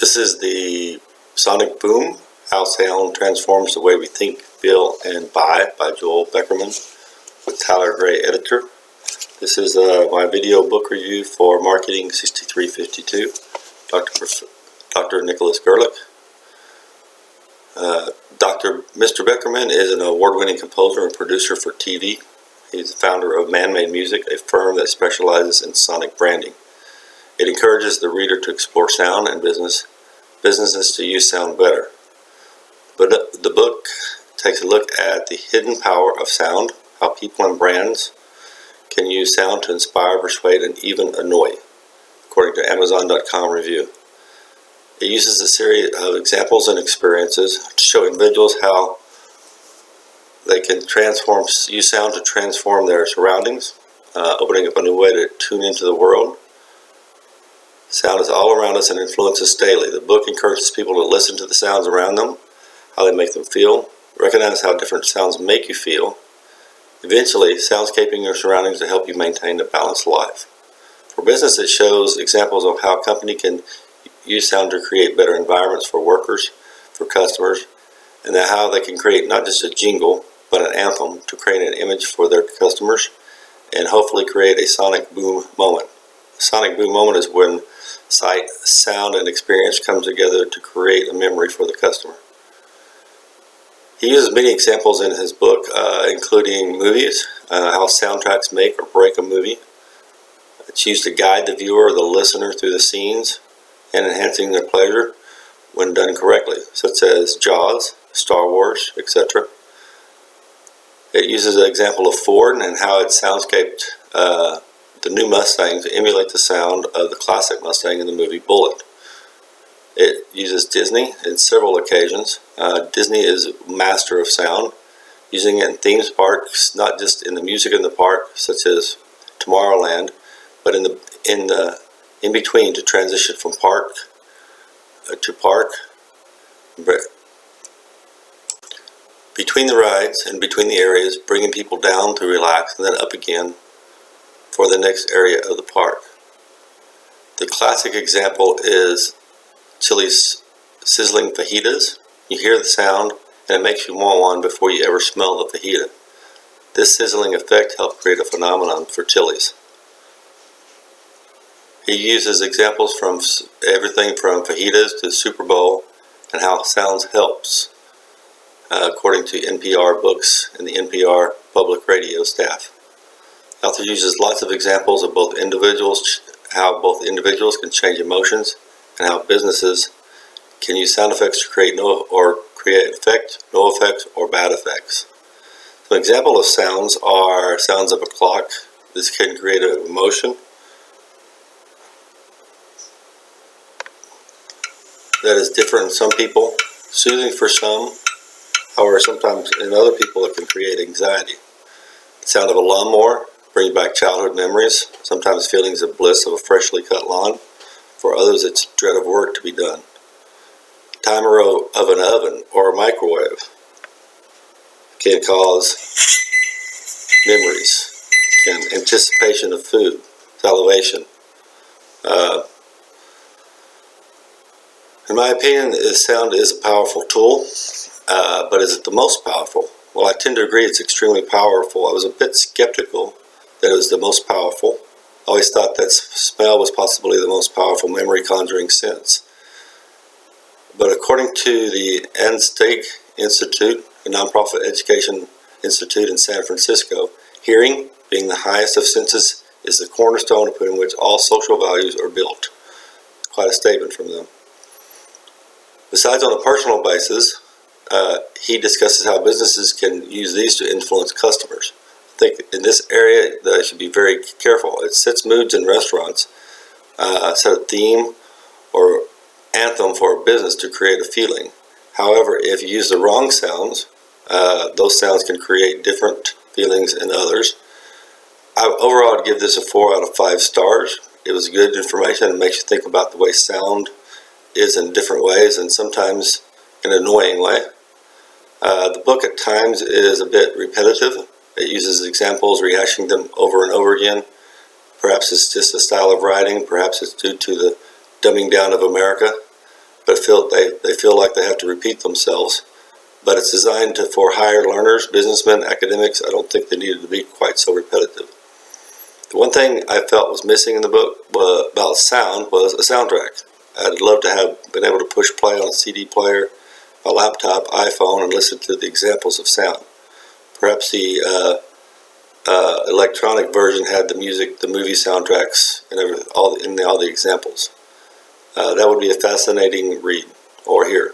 This is the Sonic Boom, How Sound Transforms the Way We Think, Feel, and Buy by Joel Beckerman with Tyler Gray, editor. This is my video book review for Marketing 6352, Dr. Nicholas Gerlich. Mr. Beckerman is an award-winning composer and producer for TV. He's the founder of Man-Made Music, a firm that specializes in sonic branding. It encourages the reader to explore sound and businesses to use sound better. But the book takes a look at the hidden power of sound, how people and brands can use sound to inspire, persuade, and even annoy, according to Amazon.com review. It uses a series of examples and experiences to show individuals how they can use sound to transform their surroundings, opening up a new way to tune into the world. Sound is all around us and influences daily. The book encourages people to listen to the sounds around them, how they make them feel, recognize how different sounds make you feel. Eventually, soundscaping your surroundings to help you maintain a balanced life. For business, it shows examples of how a company can use sound to create better environments for workers, for customers, and how they can create not just a jingle, but an anthem to create an image for their customers and hopefully create a sonic boom moment. A sonic boom moment is when sight, sound, and experience come together to create a memory for the customer. He uses many examples in his book, including movies, how soundtracks make or break a movie. It's used to guide the viewer or the listener through the scenes and enhancing their pleasure when done correctly, such as Jaws, Star Wars, etc. It uses an example of Ford and how it soundscaped the new Mustang to emulate the sound of the classic Mustang in the movie Bullitt. It uses Disney in several occasions. Disney is a master of sound, using it in theme parks, not just in the music in the park, such as Tomorrowland, but in between to transition from park to park, between the rides and between the areas, bringing people down to relax and then up again for the next area of the park. The classic example is Chili's sizzling fajitas. You hear the sound and it makes you want one before you ever smell the fajita. This sizzling effect helped create a phenomenon for Chili's. He uses examples from everything from fajitas to Super Bowl and how sounds helps, according to NPR books and the NPR public radio staff. The author uses lots of examples of how both individuals can change emotions and how businesses can use sound effects to create no effect, or bad effects. So an example of sounds are sounds of a clock. This can create an emotion that is different in some people, soothing for some, however sometimes in other people it can create anxiety. The sound of a lawnmower brings back childhood memories, sometimes feelings of bliss of a freshly cut lawn. For others, it's dread of work to be done. Timer of an oven or a microwave can cause memories, anticipation of food, salivation. In my opinion, sound is a powerful tool, but is it the most powerful? Well, I tend to agree it's extremely powerful. I was a bit skeptical that it was the most powerful. I always thought that smell was possibly the most powerful memory conjuring sense. But according to the Ansteig Institute, a nonprofit education institute in San Francisco, hearing, being the highest of senses, is the cornerstone upon which all social values are built. Quite a statement from them. Besides, on a personal basis, he discusses how businesses can use these to influence customers. I think in this area they should be very careful. It sets moods in restaurants, set a theme or anthem for a business to create a feeling. However, if you use the wrong sounds, those sounds can create different feelings in others. Overall, I'd give this a 4 out of 5 stars. It was good information. It makes you think about the way sound is in different ways and sometimes in an annoying way. The book at times is a bit repetitive. It uses examples, rehashing them over and over again. Perhaps it's just a style of writing. Perhaps it's due to the dumbing down of America. but they feel like they have to repeat themselves. But it's designed for higher learners, businessmen, academics. I don't think they needed to be quite so repetitive. The one thing I felt was missing in the book about sound was a soundtrack. I'd love to have been able to push play on a CD player, a laptop, iPhone, and listen to the examples of sound. Perhaps the electronic version had the music, the movie soundtracks, and all the examples. That would be a fascinating read or hear.